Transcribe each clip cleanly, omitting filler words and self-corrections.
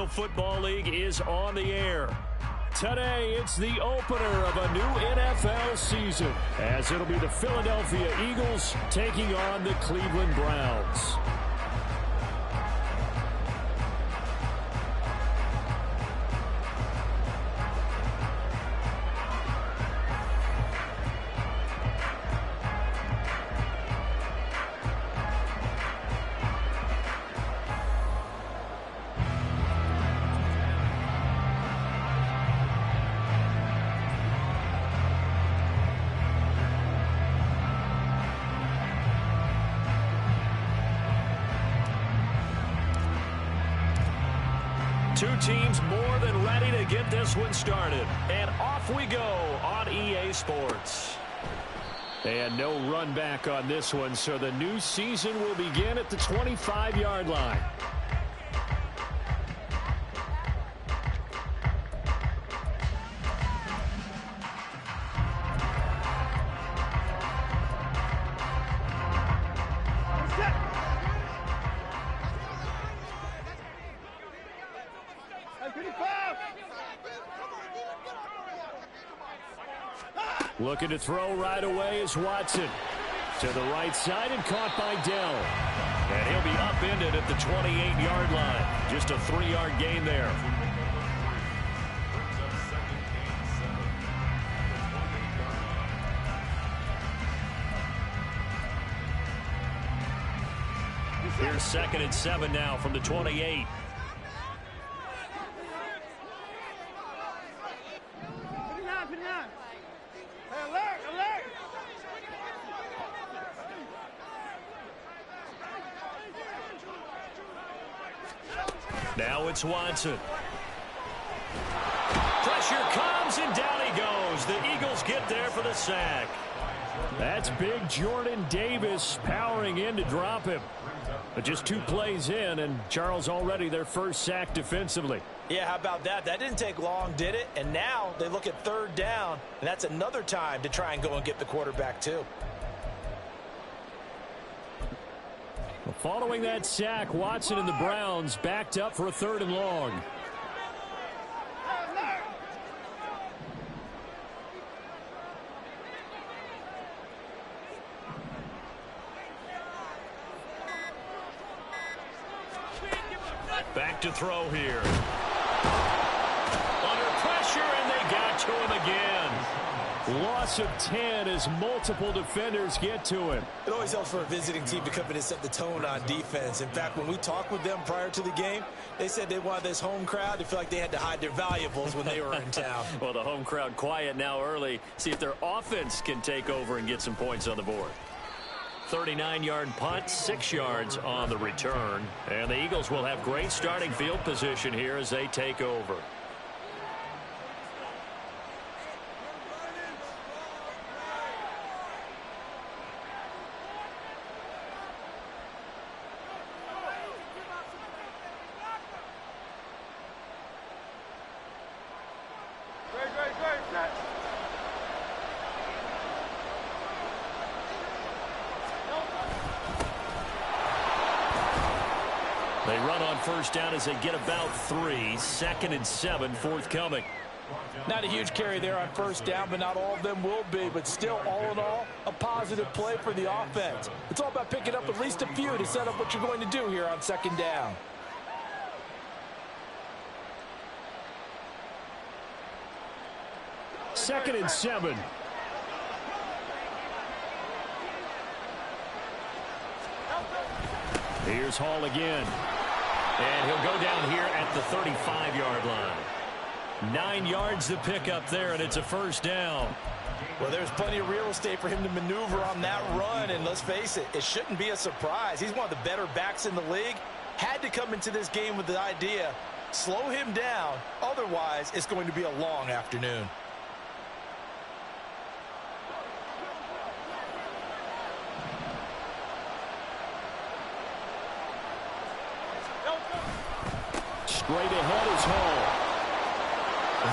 National Football League is on the air. Today, it's the opener of a new NFL season, as it'll be the Philadelphia Eagles taking on the Cleveland Browns. Two teams more than ready to get this one started. And off we go on EA Sports. And no run back on this one, so the new season will begin at the 25-yard line. Looking to throw right away is Watson. To the right side and caught by Dell. And he'll be upended at the 28-yard line. Just a 3-yard gain there. Here's 2nd and 7 now from the 28. Now it's Watson. Pressure comes, and down he goes. The Eagles get there for the sack. That's big Jordan Davis powering in to drop him. But just 2 plays in, and Charles already their first sack defensively. Yeah, how about that? That didn't take long, did it? And now they look at 3rd down, and that's another time to try and go and get the quarterback too. Following that sack, Watson and the Browns backed up for a 3rd and long. Back to throw here. Under pressure, and they got to him again. Loss of 10 as multiple defenders get to him. It always helps for a visiting team to come in and set the tone on defense. In fact, when we talked with them prior to the game, they said they wanted this home crowd to feel like they had to hide their valuables when they were in town. Well, the home crowd quiet now early. See if their offense can take over and get some points on the board. 39-yard punt, 6 yards on the return. And the Eagles will have great starting field position here as they take over. They run on first down as they get about 3. 2nd and 7 forthcoming. Not a huge carry there on first down, but not all of them will be. But still, all in all, a positive play for the offense. It's all about picking up at least a few to set up what you're going to do here on 2nd down. Second and 7. Here's Hall again. And he'll go down here at the 35-yard line. 9 yards to pick up there, and it's a first down. Well, there's plenty of real estate for him to maneuver on that run, and let's face it, it shouldn't be a surprise. He's one of the better backs in the league. Had to come into this game with the idea, slow him down, otherwise it's going to be a long afternoon. Straight ahead is Hall.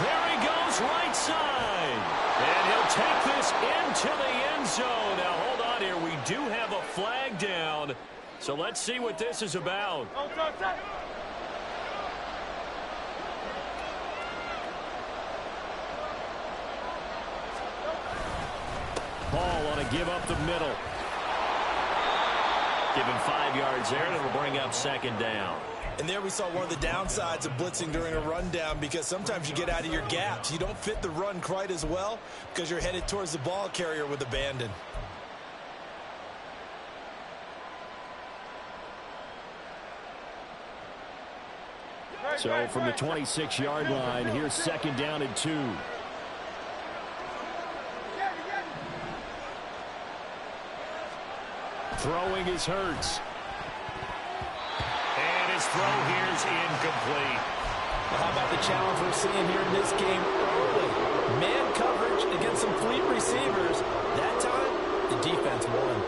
There he goes, right side. And he'll take this into the end zone. Now, hold on here. We do have a flag down. So let's see what this is about. ball on a give up the middle. Give him 5 yards there, and it'll bring up second down. And there we saw one of the downsides of blitzing during a rundown, because sometimes you get out of your gaps. You don't fit the run quite as well because you're headed towards the ball carrier with abandon. So from the 26-yard line, here's second down and 2. Throwing is Hurts. And his throw here is incomplete. Well, how about the challenge we're seeing here in this game early? Man coverage against some fleet receivers. That time, the defense won.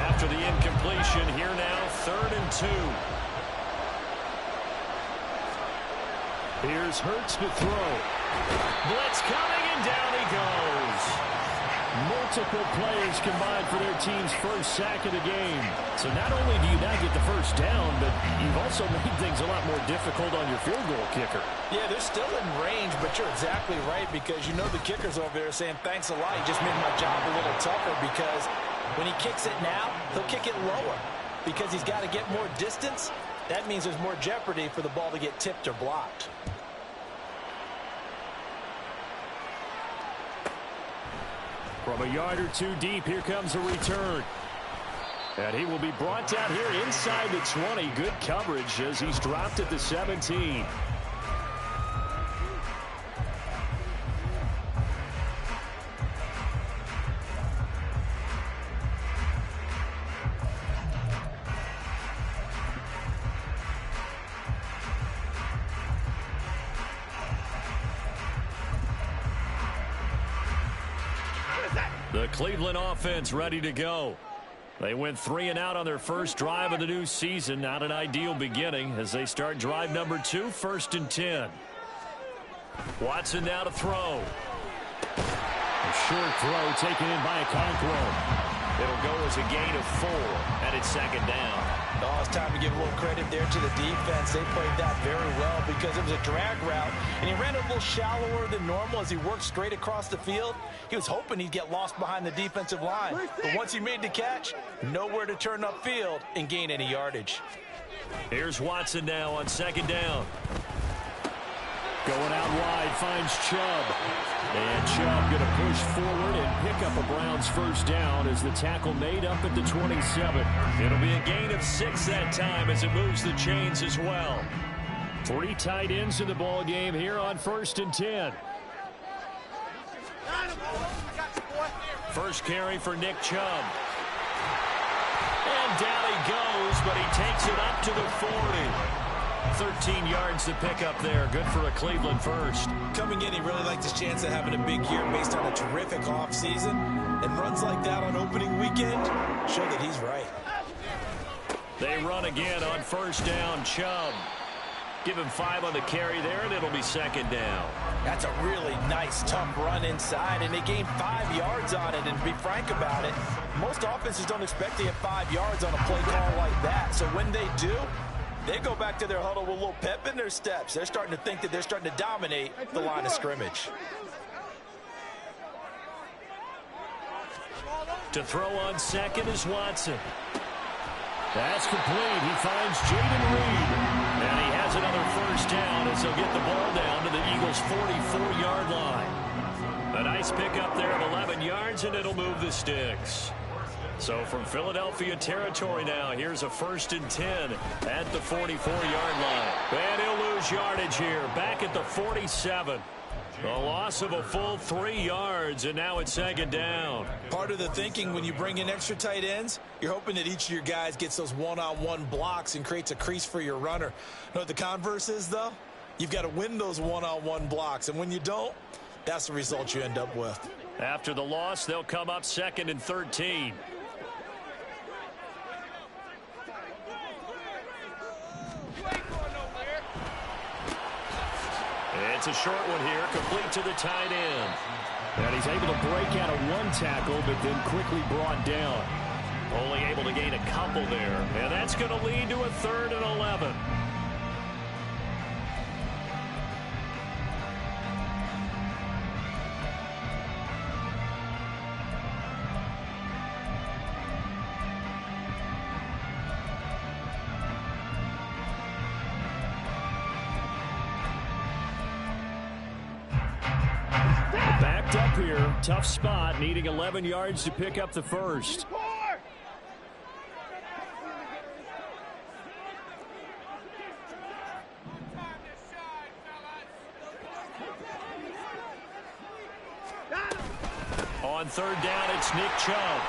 After the incompletion, here now, 3rd and 2. Here's Hurts to throw. Blitz coming, and down he goes. Multiple players combined for their team's first sack of the game. So not only do you not get the first down, but you've also made things a lot more difficult on your field goal kicker. Yeah, they're still in range, but you're exactly right, because you know the kicker's over there saying, thanks a lot. You just made my job a little tougher, because when he kicks it now, he'll kick it lower because he's got to get more distance. That means there's more jeopardy for the ball to get tipped or blocked. From a yard or 2 deep, here comes a return. And he will be brought down here inside the 20. Good coverage as he's dropped at the 17. The Cleveland offense ready to go. They went 3 and out on their first drive of the new season. Not an ideal beginning as they start drive number 2, 1st and 10. Watson now to throw. A short throw taken in by Okonkwo. It'll go as a gain of 4, and it's second down. Oh, it's time to give a little credit there to the defense. They played that very well because it was a drag route, and he ran a little shallower than normal as he worked straight across the field. He was hoping he'd get lost behind the defensive line, but once he made the catch, nowhere to turn upfield and gain any yardage. Here's Watson now on second down. Going out wide, finds Chubb. And Chubb going to push forward and pick up a Browns first down as the tackle made up at the 27. It'll be a gain of 6 that time as it moves the chains as well. 3 tight ends in the ball game here on 1st and 10. First carry for Nick Chubb. And down he goes, but he takes it up to the 40. 13 yards to pick up there. Good for a Cleveland first. Coming in, he really liked his chance of having a big year based on a terrific offseason. And runs like that on opening weekend show that he's right. They run again on first down. Chubb. Give him 5 on the carry there, and it'll be second down. That's a really nice, tough run inside, and they gained 5 yards on it. And to be frank about it, most offenses don't expect to get 5 yards on a play call like that. So when they do, they go back to their huddle with a little pep in their steps. They're starting to think that they're starting to dominate the line of scrimmage. To throw on second is Watson. That's complete. He finds Jaden Reed. And he has another first down as he'll get the ball down to the Eagles' 44-yard line. A nice pickup there of 11 yards, and it'll move the sticks. So from Philadelphia territory now, here's a 1st and 10 at the 44-yard line. And he'll lose yardage here, back at the 47. A loss of a full 3 yards, and now it's second down. Part of the thinking when you bring in extra tight ends, you're hoping that each of your guys gets those one-on-one blocks and creates a crease for your runner. You know what the converse is, though? You've got to win those one-on-one blocks, and when you don't, that's the result you end up with. After the loss, they'll come up 2nd and 13. It's a short one here, complete to the tight end. And he's able to break out of 1 tackle, but then quickly brought down. Only able to gain a couple there. And that's going to lead to a 3rd and 11. here. Tough spot, needing 11 yards to pick up the first. On third down, it's Nick Chubb.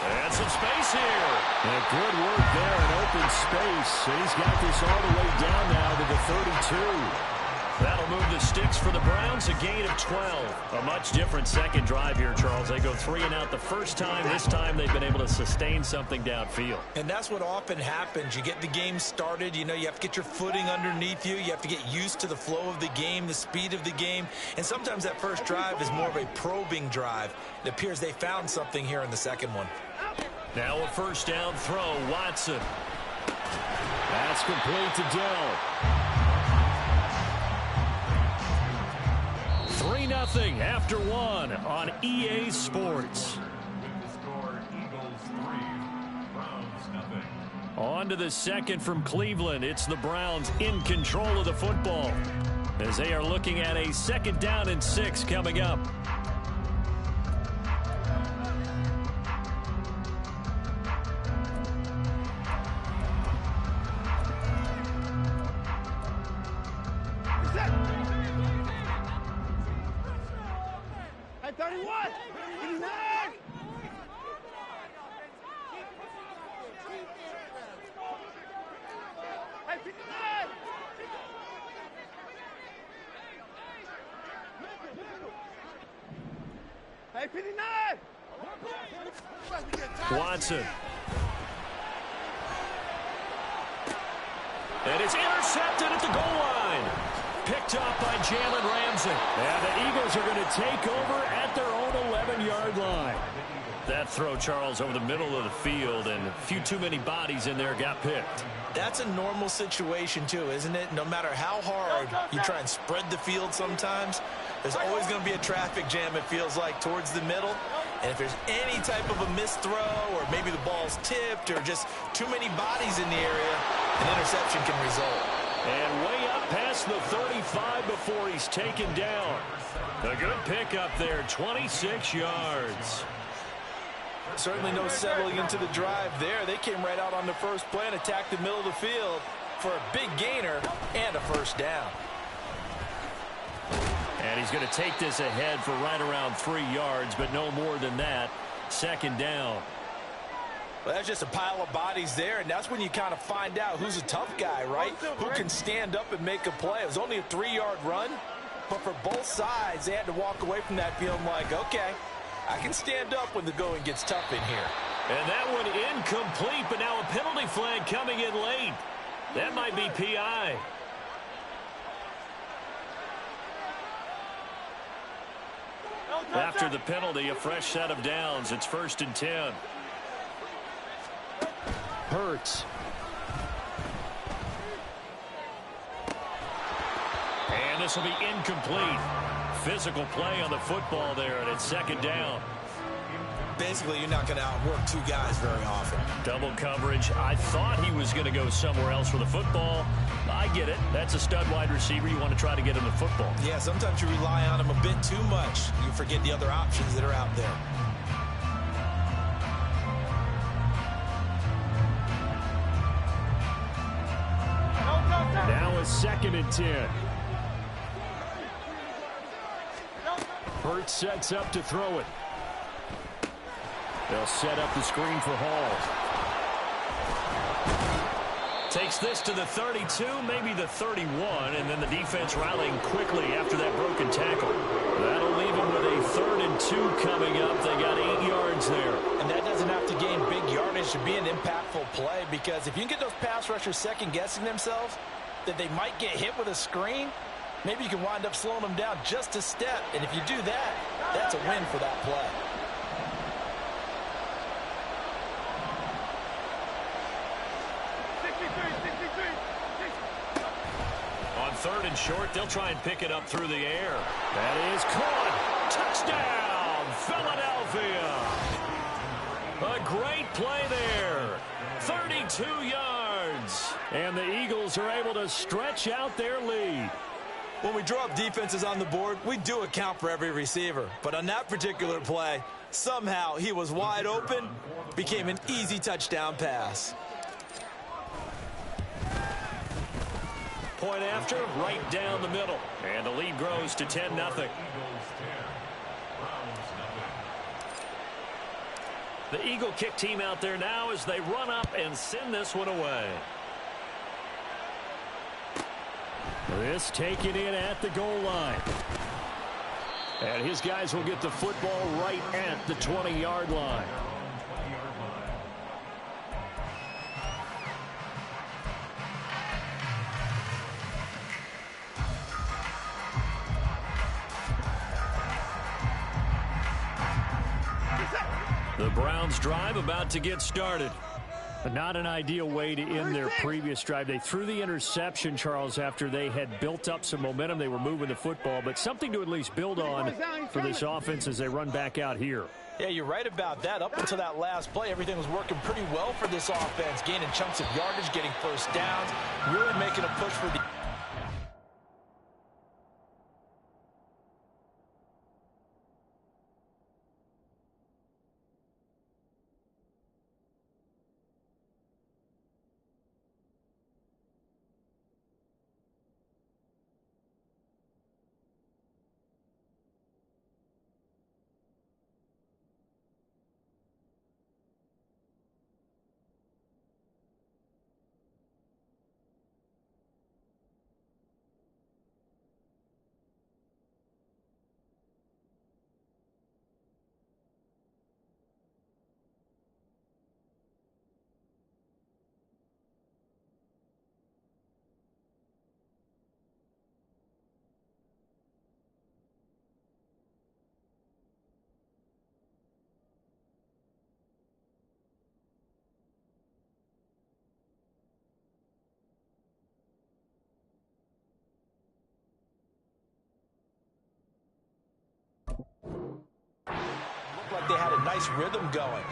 And some space here. And good work there in open space. He's got this all the way down now to the 32. That'll move the sticks for the Browns, a gain of 12. A much different second drive here, Charles. They go 3 and out the first time. This time they've been able to sustain something downfield. And that's what often happens. You get the game started. You know, you have to get your footing underneath you. You have to get used to the flow of the game, the speed of the game. And sometimes that first drive is more of a probing drive. It appears they found something here in the second one. Now a first down throw, Watson. That's complete to Dell. 3-0 after 1 on EA Sports. On to the second from Cleveland. It's the Browns in control of the football as they are looking at a second down and 6 coming up. Watson. And it's intercepted at the goal line. Picked up by Jalen Ramsey. And the Eagles are going to take over at their own 11-yard line. That throw, Charles, over the middle of the field, and a few too many bodies in there got picked. That's a normal situation, too, isn't it? No matter how hard you try and spread the field sometimes, there's always going to be a traffic jam, it feels like, towards the middle. And if there's any type of a missed throw or maybe the ball's tipped or just too many bodies in the area, an interception can result. And way up past the 35 before he's taken down. A good pickup there, 26 yards. Certainly no settling into the drive there. They came right out on the first play and attacked the middle of the field for a big gainer and a first down. And he's going to take this ahead for right around 3 yards, but no more than that. Second down. Well, that's just a pile of bodies there, and that's when you kind of find out who's a tough guy, right? Who can stand up and make a play. It was only a 3-yard run, but for both sides, they had to walk away from that feeling like, okay, I can stand up when the going gets tough in here. And that one incomplete, but now a penalty flag coming in late. That might be PI. After the penalty, a fresh set of downs. It's 1st and 10. Hurts. And this will be incomplete. Physical play on the football there, and it's 2nd down. Basically, you're not going to outwork two guys very often. Double coverage. I thought he was going to go somewhere else for the football. I get it. That's a stud wide receiver. You want to try to get him the football. Yeah, sometimes you rely on him a bit too much. You forget the other options that are out there. Now a 2nd and 10. Hurts sets up to throw it. They'll set up the screen for Hall. Takes this to the 32, maybe the 31, and then the defense rallying quickly after that broken tackle. That'll leave him with a 3rd and 2 coming up. They got 8 yards there. And that doesn't have to gain big yardage to be an impactful play, because if you can get those pass rushers second-guessing themselves, that they might get hit with a screen, maybe you can wind up slowing them down just a step. And if you do that, that's a win for that play. On 3rd and short, they'll try and pick it up through the air. That is caught. Touchdown, Philadelphia. A great play there. 32 yards. And the Eagles are able to stretch out their lead. When we draw up defenses on the board, we do account for every receiver. But on that particular play, somehow he was wide open, became an easy touchdown pass. Point after, right down the middle. And the lead grows to 10-0. The Eagle kick team out there now as they run up and send this one away. This taken in at the goal line. And his guys will get the football right at the 20-yard line. The Browns drive about to get started. Not an ideal way to end their previous drive. They threw the interception, Charles, after they had built up some momentum. They were moving the football, but something to at least build on for this offense as they run back out here. Yeah, you're right about that. Up until that last play, everything was working pretty well for this offense, gaining chunks of yardage, getting first downs, really making a push for the... Like they had a nice rhythm going.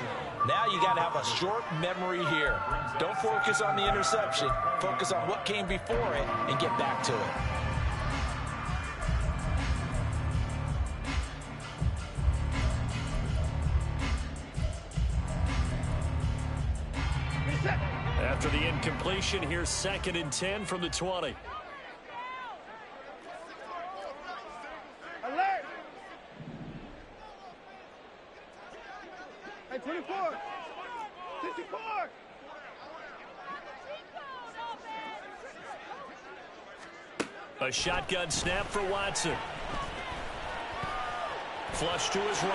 Now you got to have a short memory here. Don't focus on the interception. Focus on what came before it and get back to it. After the incompletion, here's 2nd and 10 from the 20. Alert! Hey, 24! 54! A shotgun snap for Watson. Flush to his right.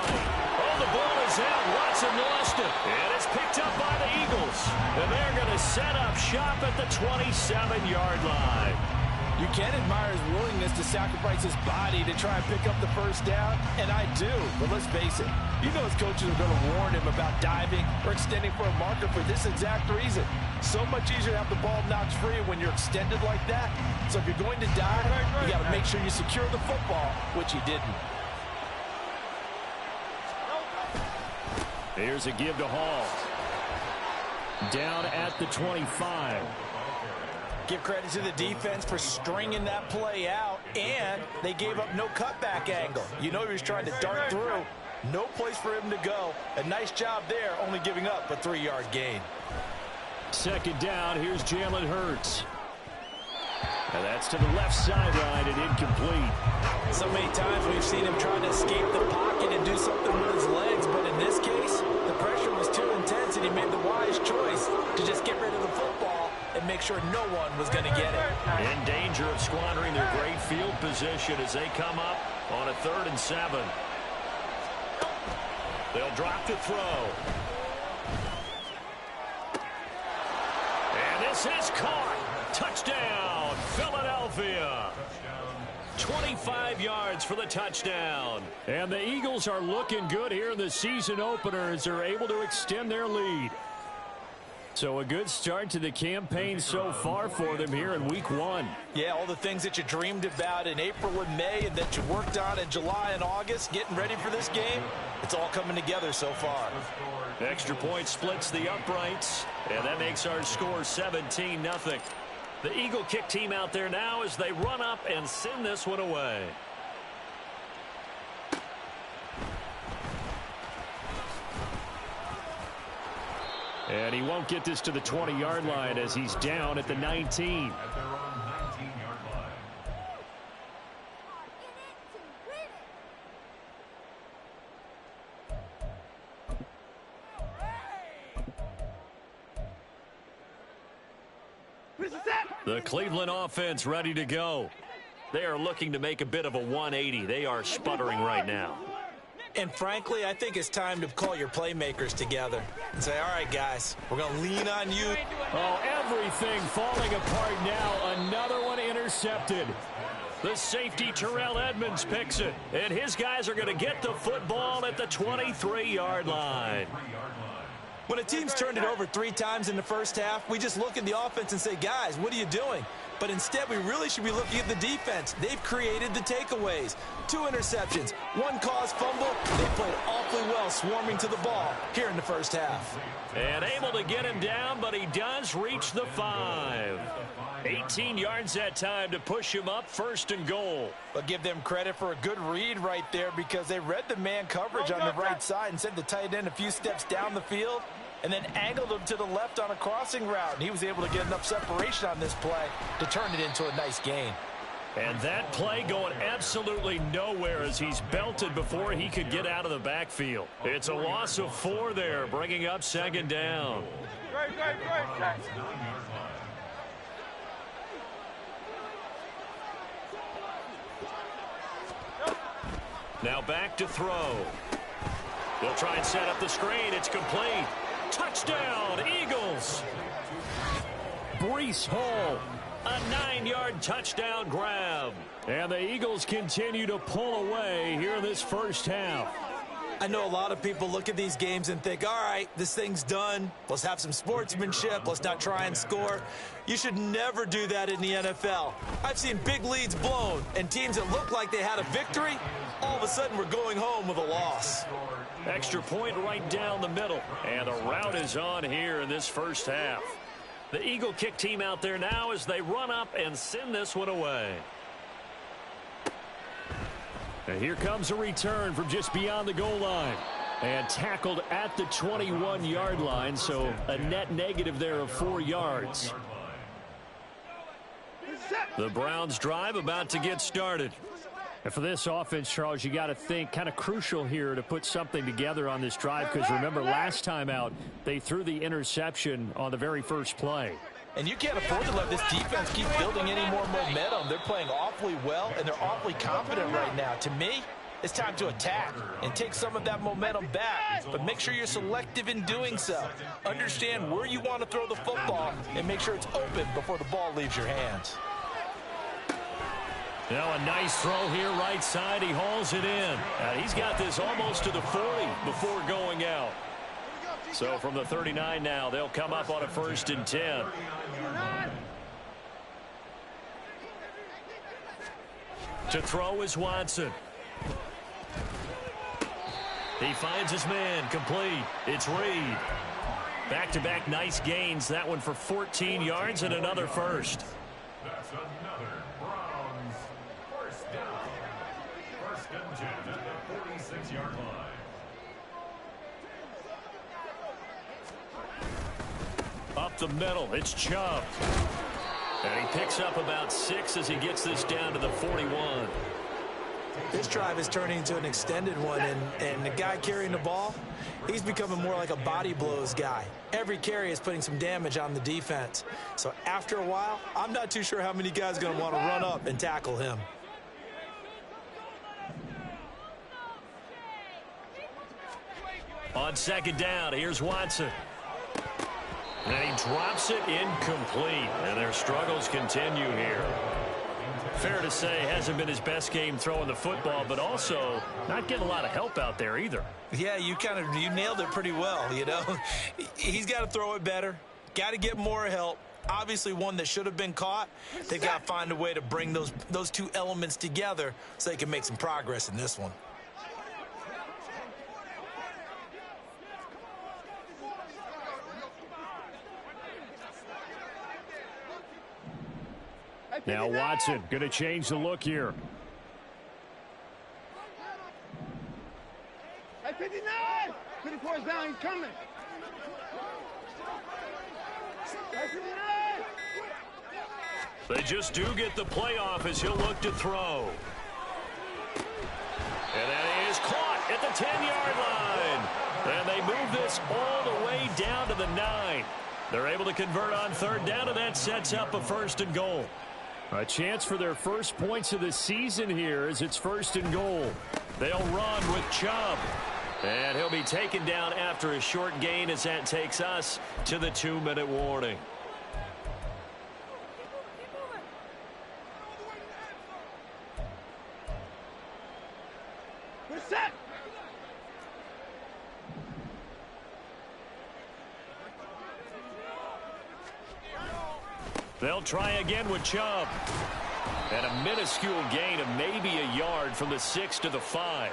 Oh, the ball is out. Watson lost it. And it's picked up by the Eagles. And they're going to set up shop at the 27-yard line. You can admire his willingness to sacrifice his body to try and pick up the first down, and I do. But let's face it, you know his coaches are going to warn him about diving or extending for a marker for this exact reason. So much easier to have the ball knocked free when you're extended like that. So if you're going to dive, you got to make sure you secure the football, which he didn't. Here's a give to Hall. Down at the 25. Give credit to the defense for stringing that play out, and they gave up no cutback angle. You know he was trying to dart through. No place for him to go. A nice job there, only giving up a 3-yard gain. 2nd down, here's Jalen Hurts. And that's to the left sideline and incomplete. So many times we've seen him trying to escape the pocket and do something with his legs, but in this case, the pressure was too intense and he made the wise choice to just get rid of the football and make sure no one was going to get it. In danger of squandering their great field position as they come up on a 3rd and 7. They'll drop to throw. And this is caught. Touchdown, Philadelphia. 25 yards for the touchdown. And the Eagles are looking good here in the season opener as they're able to extend their lead. So a good start to the campaign so far for them here in week 1. Yeah, all the things that you dreamed about in April and May and that you worked on in July and August, getting ready for this game, it's all coming together so far. Extra point splits the uprights, and that makes our score 17-0. The Eagle kick team out there now as they run up and send this one away. And he won't get this to the 20-yard line as he's down at the 19. The Cleveland offense ready to go. They are looking to make a bit of a 180. They are sputtering right now. And frankly, I think it's time to call your playmakers together and say, all right, guys, we're going to lean on you. Oh, everything falling apart now. Another one intercepted. The safety, Terrell Edmonds, picks it. And his guys are going to get the football at the 23-yard line. When a team's turned it over 3 times in the first half, we just look at the offense and say, guys, what are you doing? But instead, we really should be looking at the defense. They've created the takeaways. 2 interceptions, 1 caused fumble. They played awfully well swarming to the ball here in the first half. And able to get him down, but he does reach the 5. 18 yards that time to push him up, 1st and goal. But give them credit for a good read right there because they read the man coverage on the right side and sent the tight end a few steps down the field and then angled him to the left on a crossing route. And he was able to get enough separation on this play to turn it into a nice gain. And that play going absolutely nowhere as he's belted before he could get out of the backfield. It's a loss of 4 there, bringing up 2nd down. Great. Now back to throw. They'll try and set up the screen. It's complete. Touchdown, Eagles. Breece Hall, a 9-yard touchdown grab. And the Eagles continue to pull away here in this first half. I know a lot of people look at these games and think, all right, this thing's done. Let's have some sportsmanship. Let's not try and score. You should never do that in the NFL. I've seen big leads blown and teams that look like they had a victory, all of a sudden we're going home with a loss. Extra point right down the middle. And the route is on here in this first half. The Eagle kick team out there now as they run up and send this one away. And here comes a return from just beyond the goal line. And tackled at the 21-yard line, so a net negative there of 4 yards. The Browns drive about to get started. And for this offense, Charles, you got to think kind of crucial here to put something together on this drive because remember last time out they threw the interception on the very first play. And you can't afford to let this defense keep building any more momentum. They're playing awfully well, and they're awfully confident right now. To me, it's time to attack and take some of that momentum back. But make sure you're selective in doing so. Understand where you want to throw the football and make sure it's open before the ball leaves your hands. Now a nice throw here right side. He hauls it in. He's got this almost to the 40 before going out. So from the 39 now, they'll come up on a 1st and 10. To throw is Watson. He finds his man, complete. It's Reed. Back-to-back nice gains. That one for 14 yards and another first. That's another Browns first down. 1st and 10 at the 46-yard line. Up the middle, it's Chubb. And he picks up about 6 as he gets this down to the 41. This drive is turning into an extended one, and the guy carrying the ball, he's becoming more like a body blows guy. Every carry is putting some damage on the defense. So after a while, I'm not too sure how many guys are going to want to run up and tackle him. On 2nd down, here's Watson. And he drops it incomplete. And their struggles continue here. Fair to say, hasn't been his best game throwing the football, but also not getting a lot of help out there either. Yeah, you nailed it pretty well, you know. He's got to throw it better. Got to get more help. Obviously one that should have been caught. They've got to find a way to bring those two elements together so they can make some progress in this one. Now Watson going to change the look here. Hey, 59! 54 is down, he's coming. Hey, 59! They just do get the playoff as he'll look to throw. And that is caught at the 10-yard line. And they move this all the way down to the 9. They're able to convert on third down, and that sets up a 1st and goal. A chance for their first points of the season here as it's 1st and goal. They'll run with Chubb. And he'll be taken down after a short gain as that takes us to the 2-minute warning. We're set! They'll try again with Chubb. And a minuscule gain of maybe a yard from the 6 to the 5.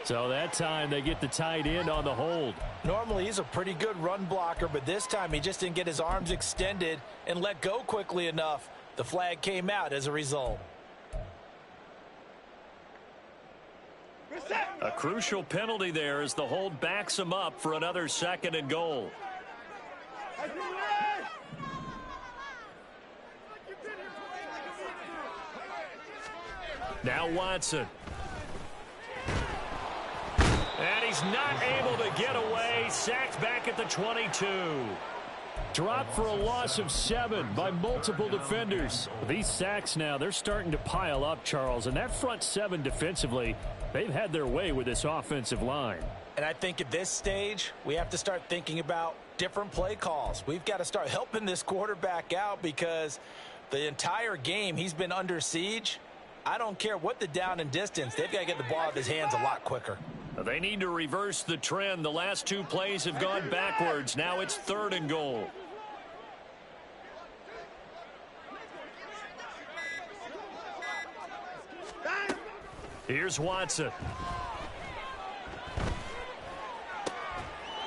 So that time they get the tight end on the hold. Normally he's a pretty good run blocker, but this time he just didn't get his arms extended and let go quickly enough. The flag came out as a result. A crucial penalty there as the hold backs him up for another 2nd and goal. Now Watson. And he's not able to get away. Sacked back at the 22. Dropped for a loss of 7 by multiple defenders. These sacks now, they're starting to pile up, Charles. And that front 7 defensively, they've had their way with this offensive line. And I think at this stage, we have to start thinking about different play calls. We've got to start helping this quarterback out because the entire game he's been under siege. I don't care what the down and distance. They've got to get the ball out of his hands a lot quicker. They need to reverse the trend. The last 2 plays have gone backwards. Now it's 3rd and goal. Here's Watson.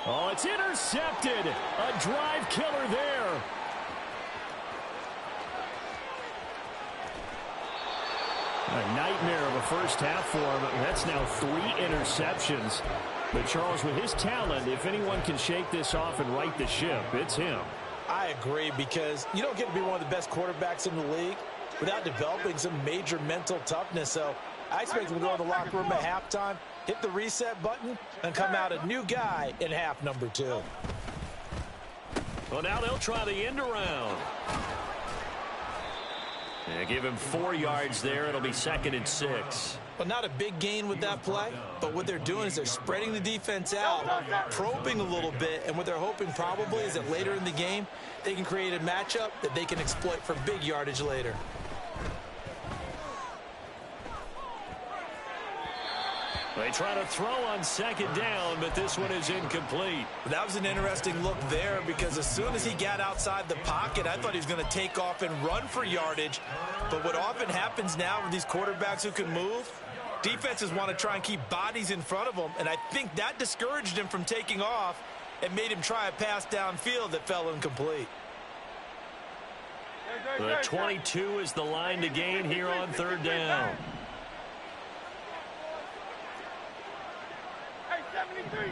Oh, it's intercepted. A drive killer there. A nightmare of a first half for him. That's now 3 interceptions. But Charles, with his talent, if anyone can shake this off and right the ship, it's him. I agree, because you don't get to be one of the best quarterbacks in the league without developing some major mental toughness. So I expect him to go in the locker room at halftime, hit the reset button, and come out a new guy in half number 2. Well, now they'll try the end around. And give him 4 yards there. It'll be 2nd and 6. Well, not a big gain with that play, but what they're doing is they're spreading the defense out, probing a little bit, and what they're hoping probably is that later in the game, they can create a matchup that they can exploit for big yardage later. They try to throw on 2nd down, but this one is incomplete. That was an interesting look there because as soon as he got outside the pocket, I thought he was going to take off and run for yardage. But what often happens now with these quarterbacks who can move, defenses want to try and keep bodies in front of them, and I think that discouraged him from taking off and made him try a pass downfield that fell incomplete. The 22 is the line to gain here on 3rd down. 73.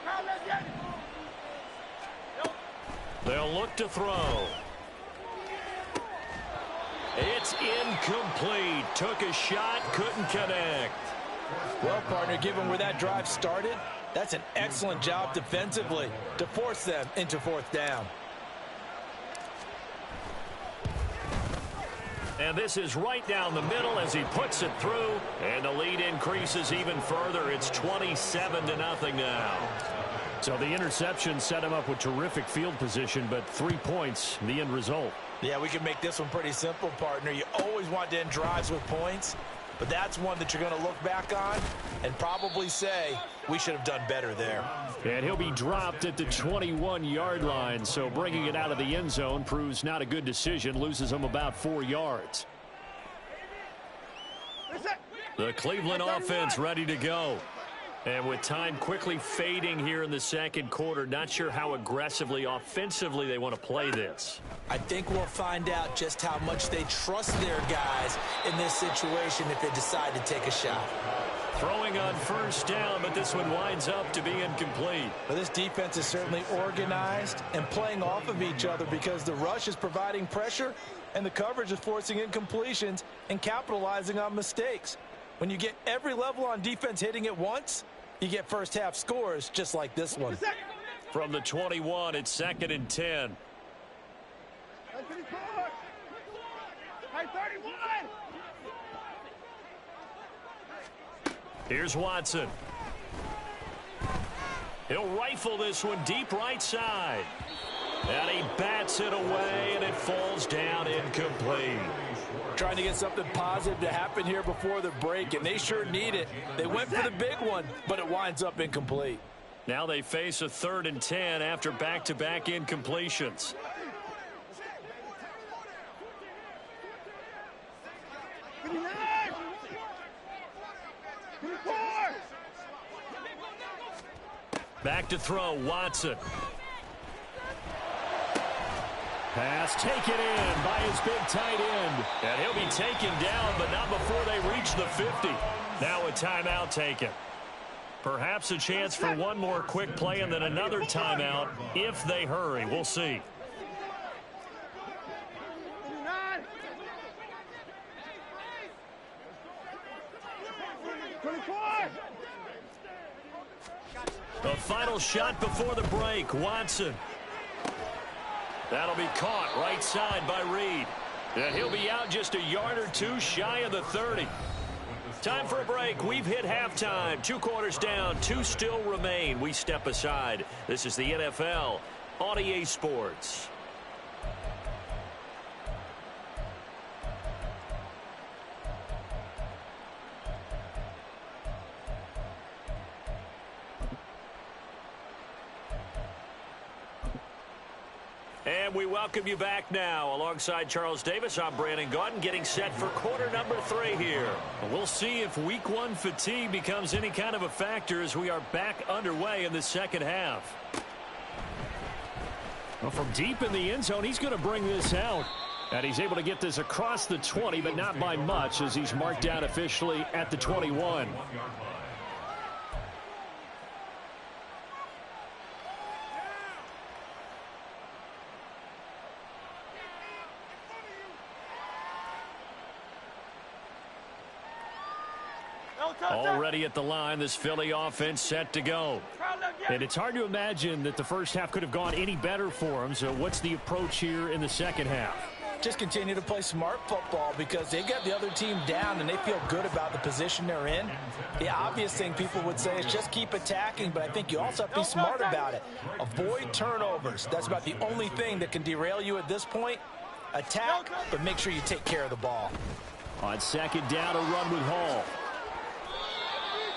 Now let's get it. They'll look to throw. It's incomplete. Took a shot, couldn't connect. Well, partner, given where that drive started, that's an excellent job defensively to force them into 4th down. And this is right down the middle as he puts it through. And the lead increases even further. It's 27-0 now. So the interception set him up with terrific field position, but 3 points, the end result. Yeah, we can make this one pretty simple, partner. You always want to end drives with points, but that's one that you're going to look back on and probably say, we should have done better there. And he'll be dropped at the 21-yard line, so bringing it out of the end zone proves not a good decision, loses him about 4 yards. The Cleveland offense ready to go. And with time quickly fading here in the second quarter, not sure how aggressively, offensively they want to play this. I think we'll find out just how much they trust their guys in this situation if they decide to take a shot. Throwing on first down, but this one winds up to be incomplete. But this defense is certainly organized and playing off of each other because the rush is providing pressure and the coverage is forcing incompletions and capitalizing on mistakes. When you get every level on defense hitting at once, you get first half scores just like this one. From the 21, it's 2nd and 10. Hey, 31! Here's Watson. He'll rifle this one deep right side. And he bats it away, and it falls down incomplete. Trying to get something positive to happen here before the break, and they sure need it. They went for the big one, but it winds up incomplete. Now they face a 3rd and 10 after back-to-back incompletions. Back to throw, Watson. Pass taken in by his big tight end. And he'll be taken down, but not before they reach the 50. Now a timeout taken. Perhaps a chance for one more quick play and then another timeout if they hurry. We'll see. The final shot before the break, Watson. That'll be caught right side by Reed. And he'll be out just a yard or two shy of the 30. Time for a break. We've hit halftime. 2 quarters down. 2 still remain. We step aside. This is the NFL on EA Sports. And we welcome you back now. Alongside Charles Davis, I'm Brandon Gaudin, getting set for quarter number 3 here. We'll see if week 1 fatigue becomes any kind of a factor as we are back underway in the second half. Well, from deep in the end zone, he's going to bring this out. And he's able to get this across the 20, but not by much as he's marked down officially at the 21. Already at the line, this Philly offense set to go. And it's hard to imagine that the first half could have gone any better for them. So what's the approach here in the second half? Just continue to play smart football because they got the other team down and they feel good about the position they're in. The obvious thing people would say is just keep attacking, but I think you also have to be smart about it. Avoid turnovers. That's about the only thing that can derail you at this point. Attack, but make sure you take care of the ball. On second down, a run with Hall.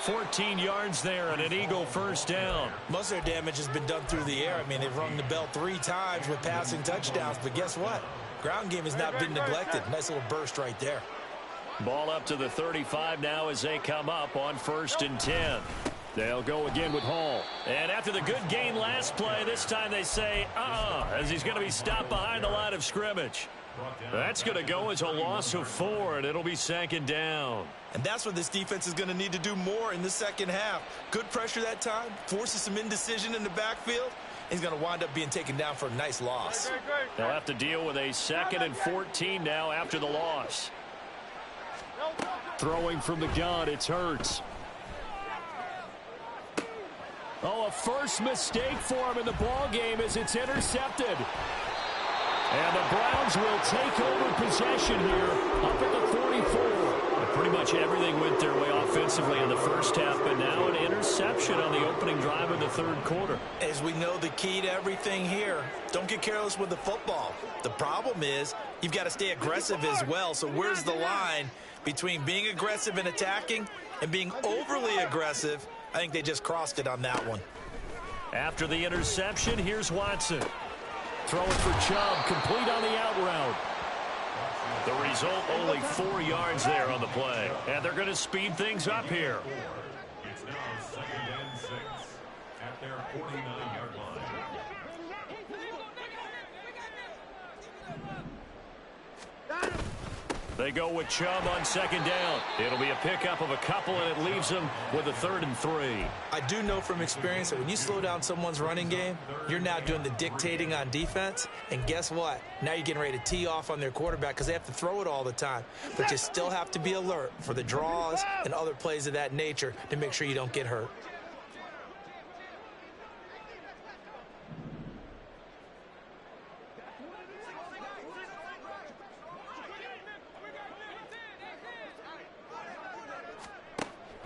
14 yards there and an Eagle first down. Most of their damage has been done through the air. I mean, they've rung the bell 3 times with passing touchdowns, but guess what? Ground game has not been neglected. Nice little burst right there. Ball up to the 35 now as they come up on 1st and 10. They'll go again with Hall. And after the good gain last play, this time they say, as he's going to be stopped behind the line of scrimmage. That's going to go as a loss of 4, and it'll be 2nd down. And that's what this defense is going to need to do more in the second half. Good pressure that time, forces some indecision in the backfield. He's going to wind up being taken down for a nice loss. They'll have to deal with a 2nd and 14 now after the loss. Throwing from the gun, it's Hurts. Oh, a first mistake for him in the ball game as it's intercepted. And the Browns will take over possession here up at the 44. Pretty much everything went their way offensively in the first half, but now an interception on the opening drive of the 3rd quarter. As we know, the key to everything here, don't get careless with the football. The problem is you've got to stay aggressive as well. So where's the line between being aggressive and attacking and being overly aggressive? I think they just crossed it on that one. After the interception, here's Watson. Throwing for Chubb, complete on the out route. The result, only 4 yards there on the play. And they're going to speed things up here. second and 6 at their 49-yard line. They go with Chubb on second down. It'll be a pickup of a couple, and it leaves them with a 3rd and 3. I do know from experience that when you slow down someone's running game, you're now doing the dictating on defense. And guess what? Now you're getting ready to tee off on their quarterback because they have to throw it all the time. But you still have to be alert for the draws and other plays of that nature to make sure you don't get hurt.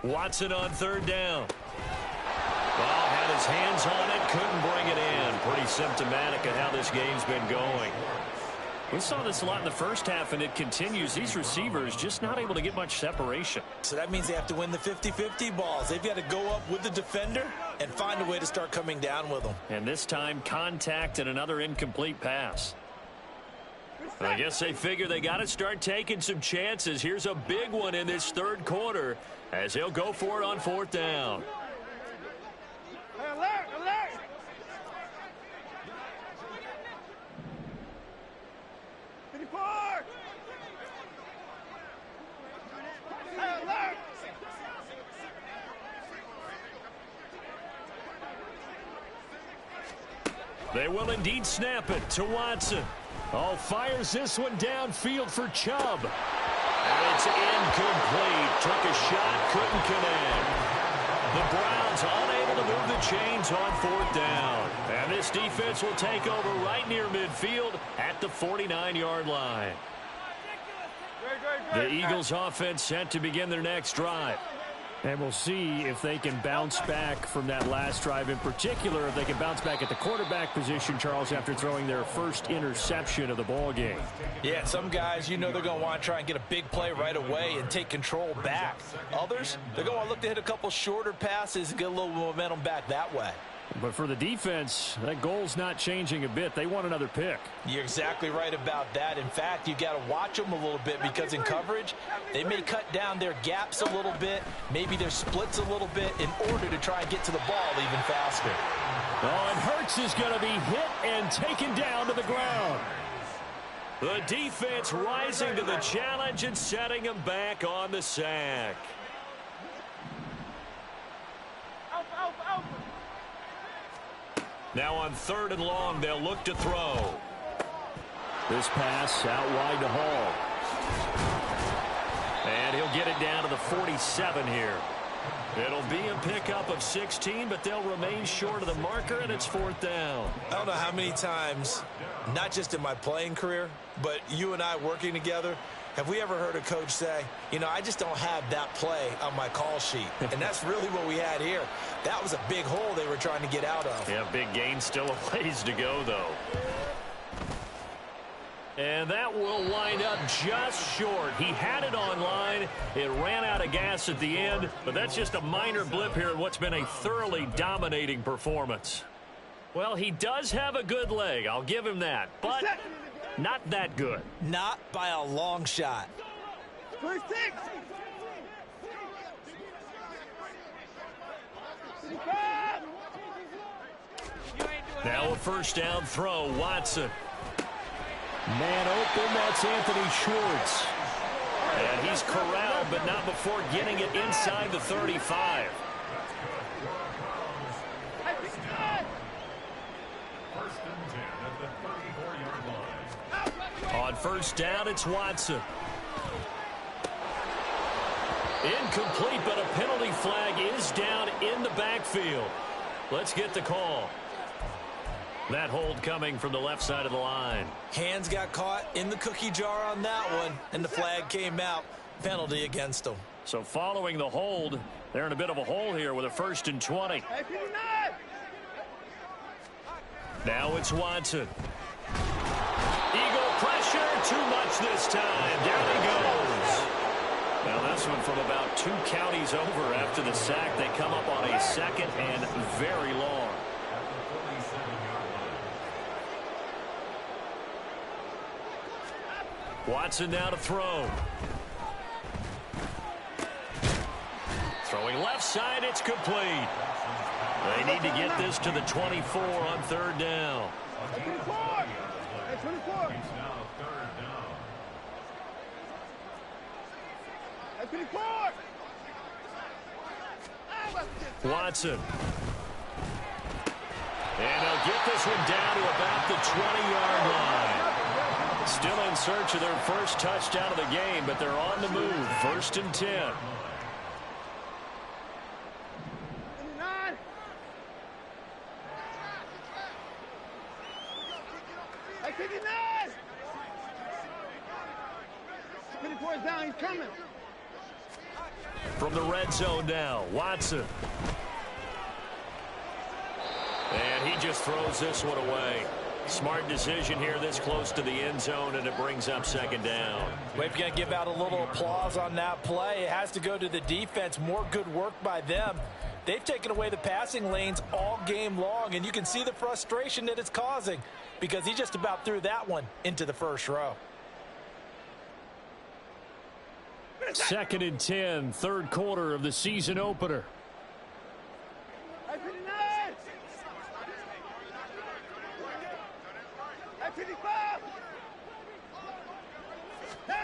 Watson on 3rd down. Ball had his hands on it, couldn't bring it in. Pretty symptomatic of how this game's been going. We saw this a lot in the first half, and it continues. These receivers just not able to get much separation. So that means they have to win the 50-50 balls. They've got to go up with the defender and find a way to start coming down with them. And this time, contact and another incomplete pass. I guess they figure they got to start taking some chances. Here's a big one in this 3rd quarter as he'll go for it on 4th down. Hey, alert, alert. Hey, alert. They will indeed snap it to Watson. Oh, fires this one downfield for Chubb. And it's incomplete. Took a shot, couldn't connect. The Browns unable to move the chains on 4th down. And this defense will take over right near midfield at the 49-yard line. The Eagles offense set to begin their next drive. And we'll see if they can bounce back from that last drive. In particular, if they can bounce back at the quarterback position, Charles, after throwing their first interception of the ball game. Yeah, some guys, you know they're going to want to try and get a big play right away and take control back. Others, they're going to look to hit a couple shorter passes and get a little momentum back that way. But for the defense, that goal's not changing a bit. They want another pick. You're exactly right about that. In fact, you got to watch them a little bit because in coverage, they may cut down their gaps a little bit, maybe their splits a little bit in order to try and get to the ball even faster. Oh, and Hurts is going to be hit and taken down to the ground. The defense rising to the challenge and setting them back on the sack. Now on 3rd and long, they'll look to throw. This pass out wide to Hall. And he'll get it down to the 47 here. It'll be a pickup of 16, but they'll remain short of the marker, and it's 4th down. I don't know how many times, not just in my playing career, but you and I working together, have we ever heard a coach say, you know, I just don't have that play on my call sheet. And that's really what we had here. That was a big hole they were trying to get out of. Yeah, big gain, still a ways to go, though. And that will wind up just short. He had it online. It ran out of gas at the end, but that's just a minor blip here in what's been a thoroughly dominating performance. Well, he does have a good leg. I'll give him that, but not that good. Not by a long shot. 26. Now a 1st down throw, Watson. Man open, that's Anthony Schwartz. And he's corralled, but not before getting it inside the 35. On 1st down, it's Watson. Incomplete, but a penalty flag is down in the backfield. Let's get the call. That hold coming from the left side of the line. Hands got caught in the cookie jar on that one, and the flag came out. Penalty against them. So following the hold, they're in a bit of a hole here with a 1st and 20. Hey, 59. Now it's Watson. Eagle pressure, too much this time. Down he goes. Now this one from about 2 counties over after the sack. They come up on a 2nd and very long. Watson now to throw. Throwing left side, it's complete. They need to get this to the 24 on third down. 24. Hey, 24. It's now third down. Hey, 24. Watson. And they'll get this one down to about the 20-yard line. Still in search of their first touchdown of the game, but they're on the move. 1st and 10. 29. Hey, 59. 54 is down. He's coming. From the red zone now, Watson. And he just throws this one away. Smart decision here this close to the end zone, and it brings up 2nd down. We've got to give out a little applause on that play. It has to go to the defense. More good work by them. They've taken away the passing lanes all game long, and you can see the frustration that it's causing because he just about threw that one into the first row. 2nd and 10, third quarter of the season opener. Hey, 59. Hey, 55. 10.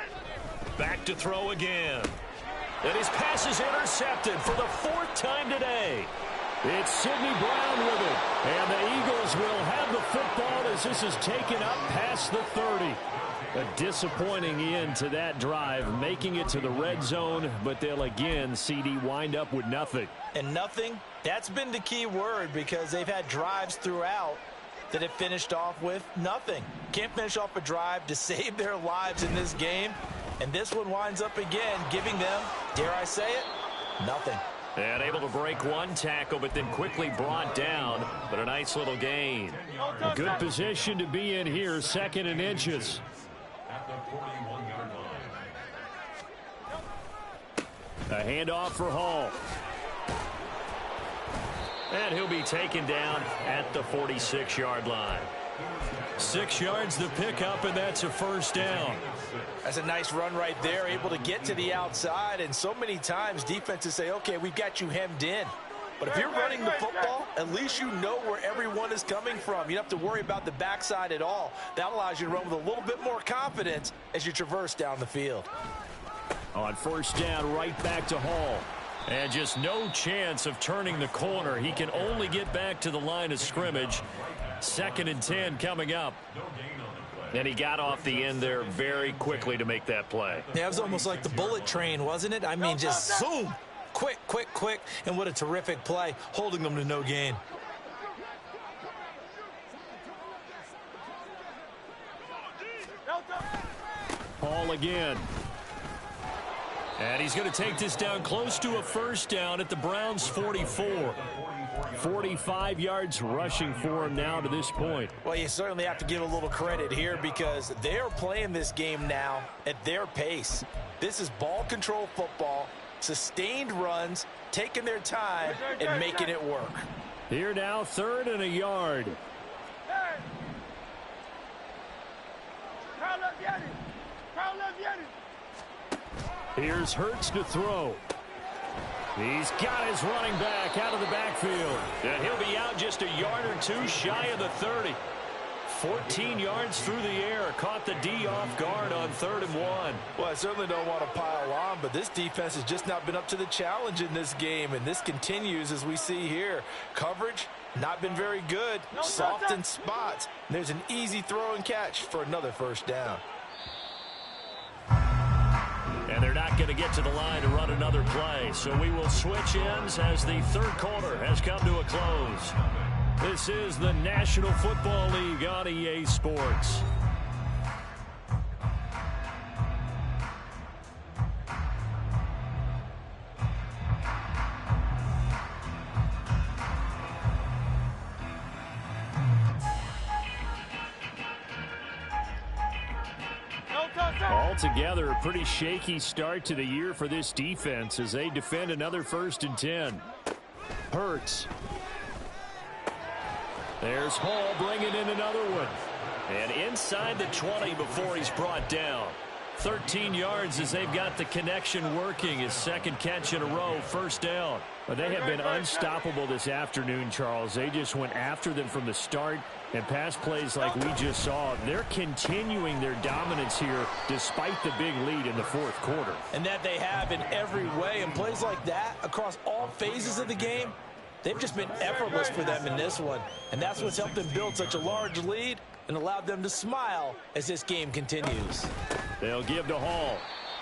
Back to throw again. And his pass is intercepted for the 4th time today. It's Sidney Brown with it. And the Eagles will have the football as this is taken up past the 30. A disappointing end to that drive, making it to the red zone, but they'll again, CD, wind up with nothing. And nothing, that's been the key word because they've had drives throughout that have finished off with nothing. Can't finish off a drive to save their lives in this game. And this one winds up again, giving them, dare I say it, nothing. And able to break one tackle, but then quickly brought down. But a nice little gain. A good position to be in here, 2nd and inches. At the 41-yard line. A handoff for Hall. And he'll be taken down at the 46-yard line. 6 yards the pickup, and that's a 1st down. That's a nice run right there, able to get to the outside. And so many times defenses say, okay, we've got you hemmed in. But if you're running the football, at least you know where everyone is coming from. You don't have to worry about the backside at all. That allows you to run with a little bit more confidence as you traverse down the field. On 1st down, right back to Hall. And just no chance of turning the corner. He can only get back to the line of scrimmage. 2nd and 10 coming up. And he got off the end there very quickly to make that play. Yeah, it was almost like the bullet train, wasn't it? I mean, just zoom. Quick, quick, quick. And what a terrific play, holding them to no gain. Hall again. And he's going to take this down close to a 1st down at the Browns' 44. 45 yards rushing for him now to this point. Well, you certainly have to give a little credit here because they're playing this game now at their pace. This is ball control football, sustained runs, taking their time and making it work. Here now, 3rd and a yard. Hey. Carl up, Yeti. Carl up, Yeti. Here's Hurts to throw. He's got his running back out of the backfield. And he'll be out just a yard or two shy of the 30. 14 yards through the air. Caught the D off guard on 3rd and 1. Well, I certainly don't want to pile on, but this defense has just not been up to the challenge in this game, and this continues as we see here. Coverage, not been very good. Soft in spots. There's an easy throw and catch for another 1st down. And they're not going to get to the line to run another play. So we will switch ends as the 3rd quarter has come to a close. This is the National Football League on EA Sports. Altogether, a pretty shaky start to the year for this defense as they defend another 1st and 10. Hurts. There's Hall bringing in another one. And inside the 20 before he's brought down. 13 yards as they've got the connection working. His second catch in a row, first down. Well, they have been unstoppable this afternoon, Charles. They just went after them from the start, and pass plays like we just saw. They're continuing their dominance here despite the big lead in the fourth quarter. And that they have in every way. And plays like that across all phases of the game, they've just been effortless for them in this one. And that's what's helped them build such a large lead and allowed them to smile as this game continues. They'll give to Hall.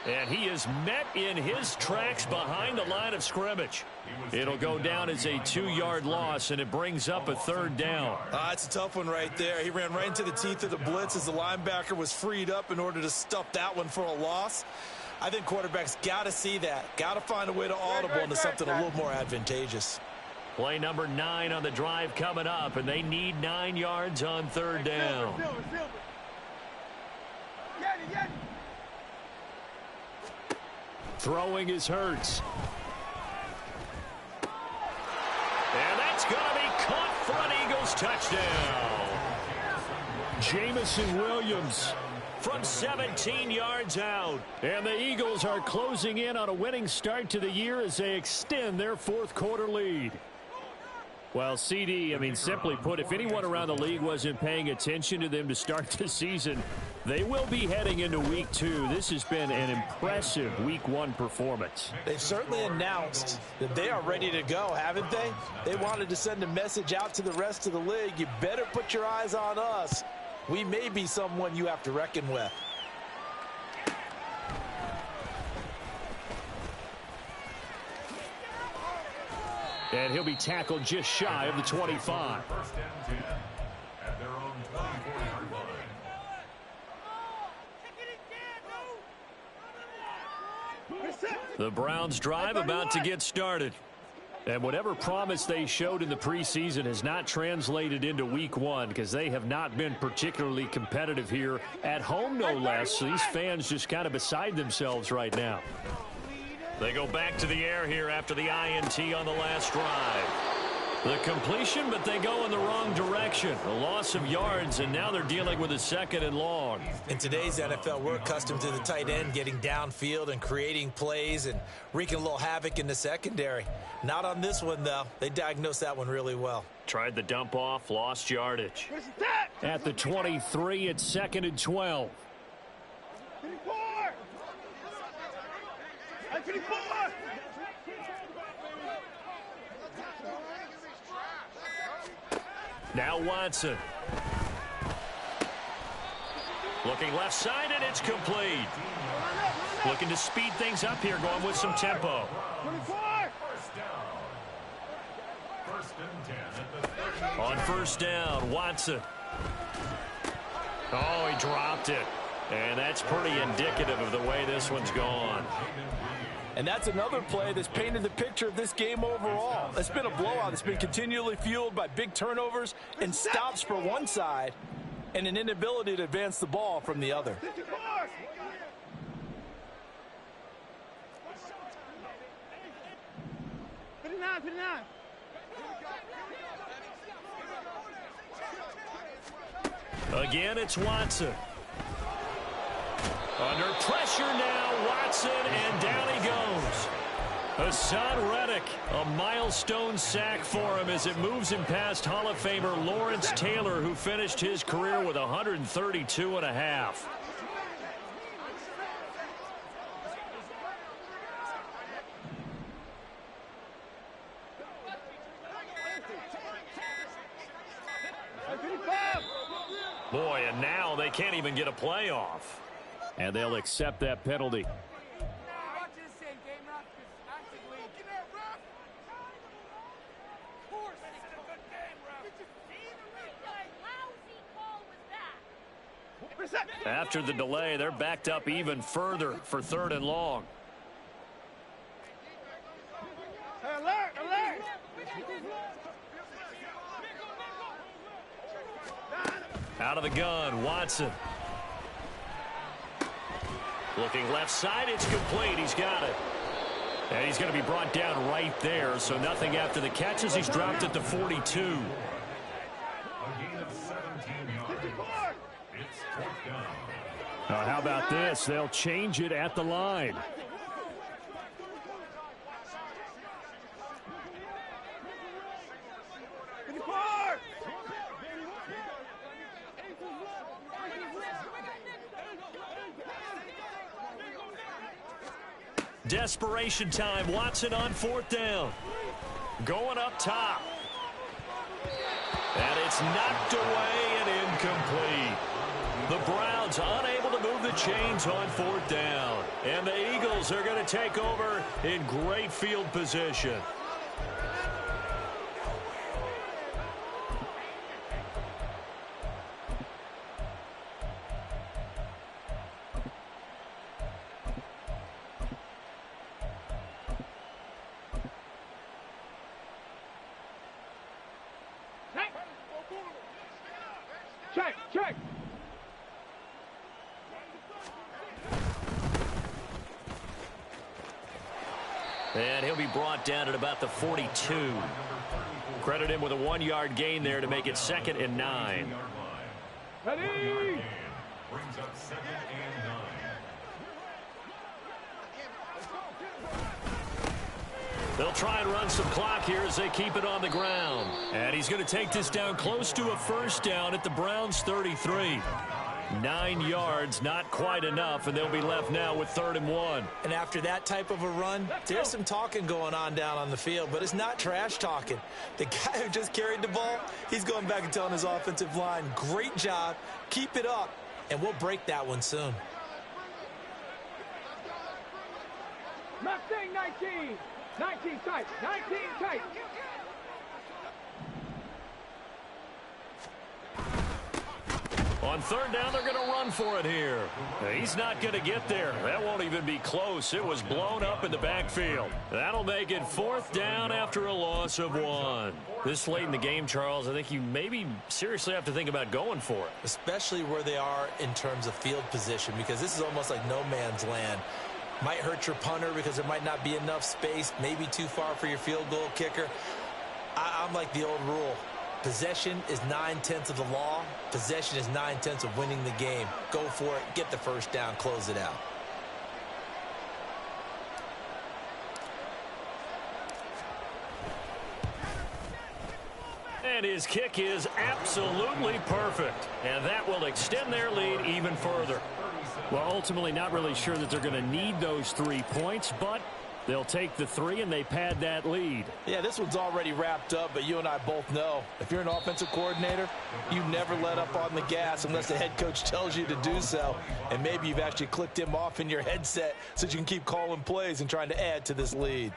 And he is met in his tracks behind the line of scrimmage. It'll go down as a 2-yard loss, and it brings up a third down. It's a tough one right there. He ran right into the teeth of the blitz as the linebacker was freed up in order to stuff that one for a loss. I think quarterbacks got to see that. Got to find a way to audible into something a little more advantageous. Play number 9 on the drive coming up, and they need 9 yards on third down. Throwing is Hurts. And that's going to be caught for an Eagles touchdown. Jamison Williams from 17 yards out. And the Eagles are closing in on a winning start to the year as they extend their fourth quarter lead. Well, CD, I mean, simply put, if anyone around the league wasn't paying attention to them to start the season, they will be heading into week 2. This has been an impressive week 1 performance. They've certainly announced that they are ready to go, haven't they? They wanted to send a message out to the rest of the league. You better put your eyes on us. We may be someone you have to reckon with. And he'll be tackled just shy of the 25. First and 10 at their own 24-yard line. The Browns drive about to get started. And whatever promise they showed in the preseason has not translated into week 1 because they have not been particularly competitive here at home, no less. So these fans just kind of beside themselves right now. They go back to the air here after the INT on the last drive. The completion, but they go in the wrong direction. A loss of yards, and now they're dealing with a 2nd and long. In today's NFL, we're accustomed to the tight end getting downfield and creating plays and wreaking a little havoc in the secondary. Not on this one, though. They diagnosed that one really well. Tried the dump off, lost yardage. At the 23, it's 2nd and 12. Now Watson. Looking left side, and it's complete. Looking to speed things up here, going with some tempo. First and 10 at the 30. On first down, Watson. Oh, he dropped it. And that's pretty indicative of the way this one's gone. And that's another play that's painted the picture of this game overall. It's been a blowout. It's been continually fueled by big turnovers and stops for one side and an inability to advance the ball from the other. Again, it's Watson. Under pressure now, Watson, and down he goes. Hassan Reddick, a milestone sack for him as it moves him past Hall of Famer Lawrence Taylor, who finished his career with 132 and a half. Boy, and now they can't even get a playoff. And they'll accept that penalty. After the delay, they're backed up even further for 3rd and long. Alert, alert. Out of the gun, Watson. Looking left side, it's complete. He's got it. And he's going to be brought down right there, so nothing after the catches. He's dropped it to 42. A gain of 17 yards. It's 4th down. How about this? They'll change it at the line. Desperation time. Watson on 4th down. Going up top. And it's knocked away and incomplete. The Browns unable to move the chains on 4th down. And the Eagles are going to take over in great field position. Check. And he'll be brought down at about the 42. Credit him with a 1-yard gain there to make it 2nd and 9. Ready? Brings up 2nd and 9. They'll try and run some clock here as they keep it on the ground. And he's going to take this down close to a 1st down at the Browns' 33. 9 yards, not quite enough, and they'll be left now with 3rd and 1. And after that type of a run, there's some talking going on down on the field, but it's not trash talking. The guy who just carried the ball, he's going back and telling his offensive line, great job, keep it up, and we'll break that one soon. Mustang 19. 19 tight. 19 tight. On 3rd down, they're going to run for it here. He's not going to get there. That won't even be close. It was blown up in the backfield. That'll make it 4th down after a loss of 1. This late in the game, Charles, I think you maybe seriously have to think about going for it. Especially where they are in terms of field position, because this is almost like no man's land. Might hurt your punter because there might not be enough space, maybe too far for your field goal kicker. I'm like the old rule. Possession is 9/10 of the law. Possession is 9/10 of winning the game. Go for it. Get the 1st down. Close it out. And his kick is absolutely perfect. And that will extend their lead even further. Well, ultimately not really sure that they're going to need those 3 points, but they'll take the 3 and they pad that lead. Yeah, this one's already wrapped up, but you and I both know if you're an offensive coordinator, you never let up on the gas unless the head coach tells you to do so. And maybe you've actually clicked him off in your headset so you can keep calling plays and trying to add to this lead.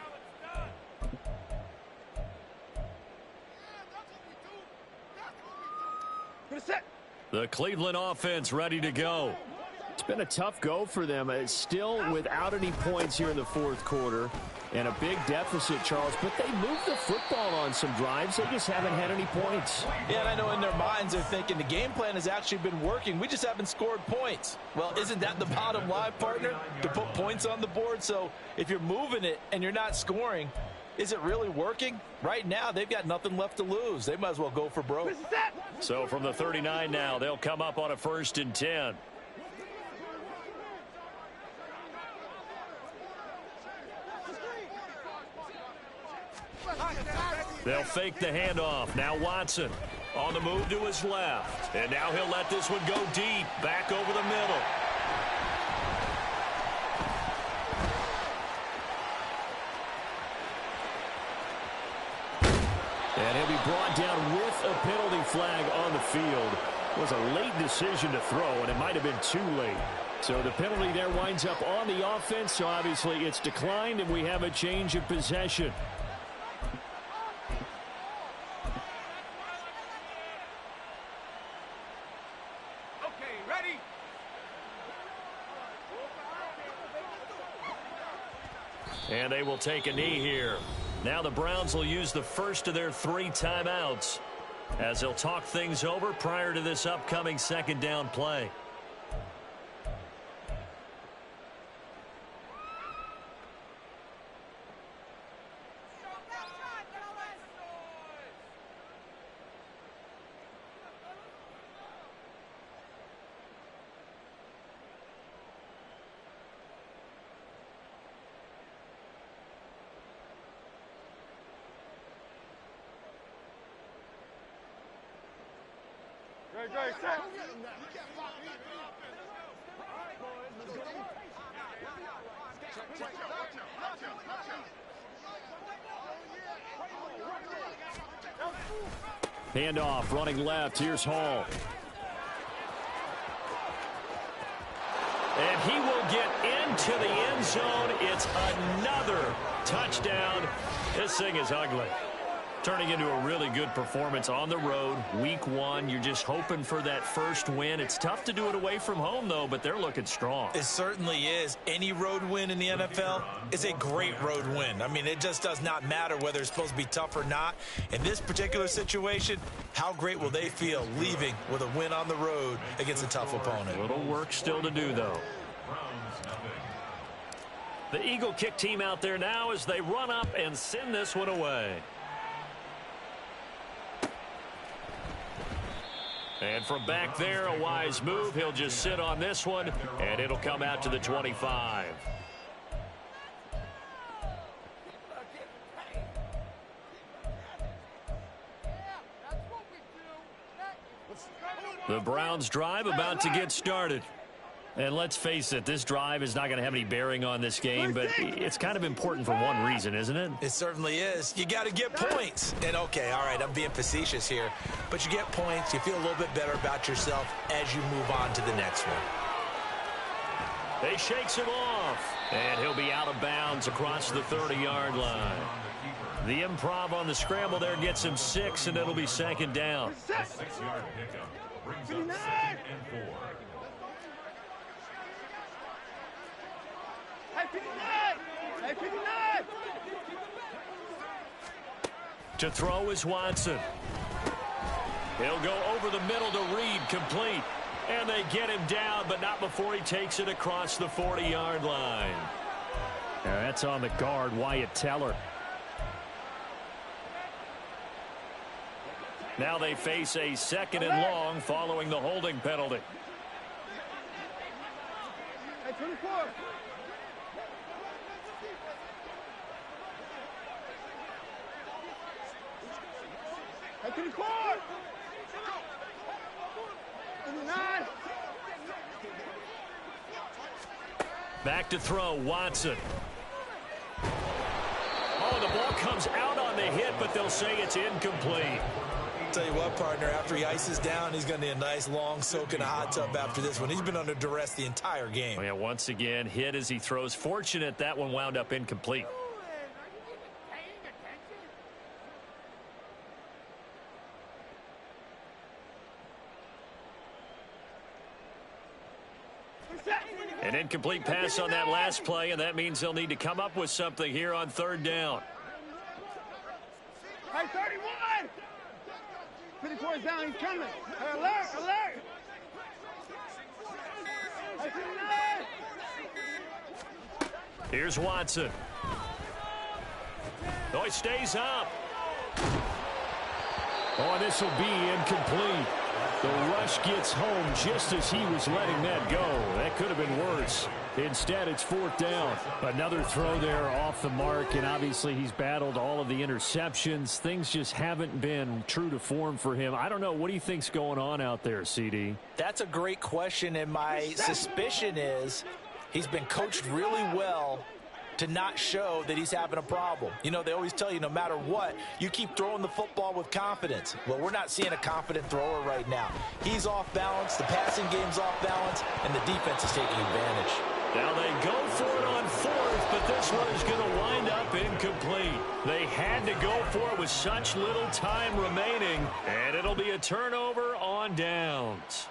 The Cleveland offense ready to go. It's been a tough go for them. It's still without any points here in the 4th quarter and a big deficit, Charles, but they moved the football on some drives. They just haven't had any points. Yeah, and I know in their minds they're thinking the game plan has actually been working. We just haven't scored points. Well, isn't that the bottom line, partner? To put points on the board. So if you're moving it and you're not scoring, is it really working? Right now, they've got nothing left to lose. They might as well go for broke. So from the 39 now, they'll come up on a 1st and 10. They'll fake the handoff. Now Watson on the move to his left. And now he'll let this one go deep. Back over the middle. And he'll be brought down with a penalty flag on the field. It was a late decision to throw, and it might have been too late. So the penalty there winds up on the offense, so obviously it's declined, and we have a change of possession. Okay, ready? And they will take a knee here. Now the Browns will use the first of their 3 timeouts as they'll talk things over prior to this upcoming 2nd down play. Handoff, running left. Here's Hall. And he will get into the end zone. It's another touchdown. This thing is ugly. Turning into a really good performance on the road. Week 1, you're just hoping for that first win. It's tough to do it away from home, though, but they're looking strong. It certainly is. Any road win in the NFL is a great road win. I mean, it just does not matter whether it's supposed to be tough or not. In this particular situation, how great will they feel leaving with a win on the road against a tough opponent? A little work still to do, though. The Eagle kick team out there now as they run up and send this one away. And from back there, a wise move. He'll just sit on this one, and it'll come out to the 25. The Browns drive about to get started. And let's face it, this drive is not going to have any bearing on this game, but it's kind of important for one reason, isn't it? It certainly is. You got to get points. And, okay, all right, I'm being facetious here. But you get points. You feel a little bit better about yourself as you move on to the next one. They shakes him off. And he'll be out of bounds across the 30-yard line. The improv on the scramble there gets him 6, and it'll be second down. 6-yard pickup brings up 2nd and 4. To throw is Watson. He'll go over the middle to Reed, complete. And they get him down, but not before he takes it across the 40-yard line. Yeah, that's on the guard, Wyatt Teller. Now they face a 2nd and long following the holding penalty. 24. Back to throw, Watson. Oh, the ball comes out on the hit, but they'll say it's incomplete. Tell you what, partner, after he ices down, he's going to need a nice long soak in a hot tub after this one. He's been under duress the entire game. Oh, yeah, once again, hit as he throws. Fortunate that one wound up incomplete. An incomplete pass on that last play, and that means they'll need to come up with something here on 3rd down. Hey, 31! 54 is down, he's coming. Hey, alert, alert! Hey, 59! Here's Watson. Oh, he stays up. Oh, this will be incomplete. The rush gets home just as he was letting that go. That could have been worse. Instead, it's 4th down. Another throw there off the mark, and obviously he's battled all of the interceptions. Things just haven't been true to form for him. I don't know. What do you think's going on out there, CD? That's a great question, and my suspicion is he's been coached really well to not show that he's having a problem. You know, they always tell you no matter what, you keep throwing the football with confidence. Well, we're not seeing a confident thrower right now. He's off balance, the passing game's off balance, and the defense is taking advantage. Now they go for it on 4th, but this one is going to wind up incomplete. They had to go for it with such little time remaining, and it'll be a turnover on downs.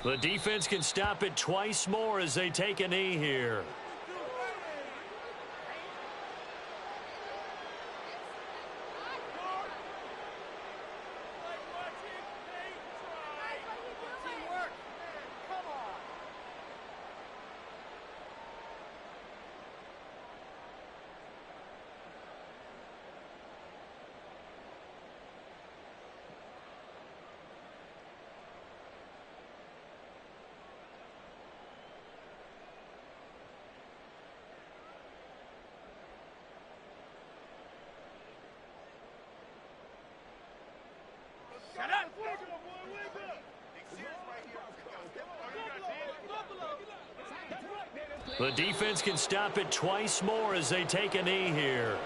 The defense can stop it twice more as they take a knee here. The defense can stop it twice more as they take a knee here.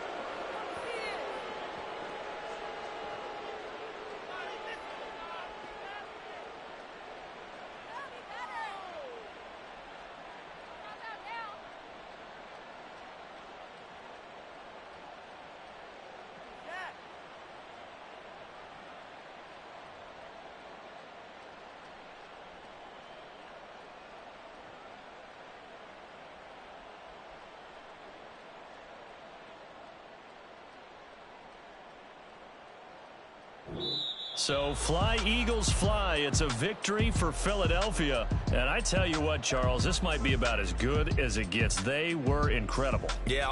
So fly, Eagles, fly. It's a victory for Philadelphia. And I tell you what, Charles, this might be about as good as it gets. They were incredible. Yeah,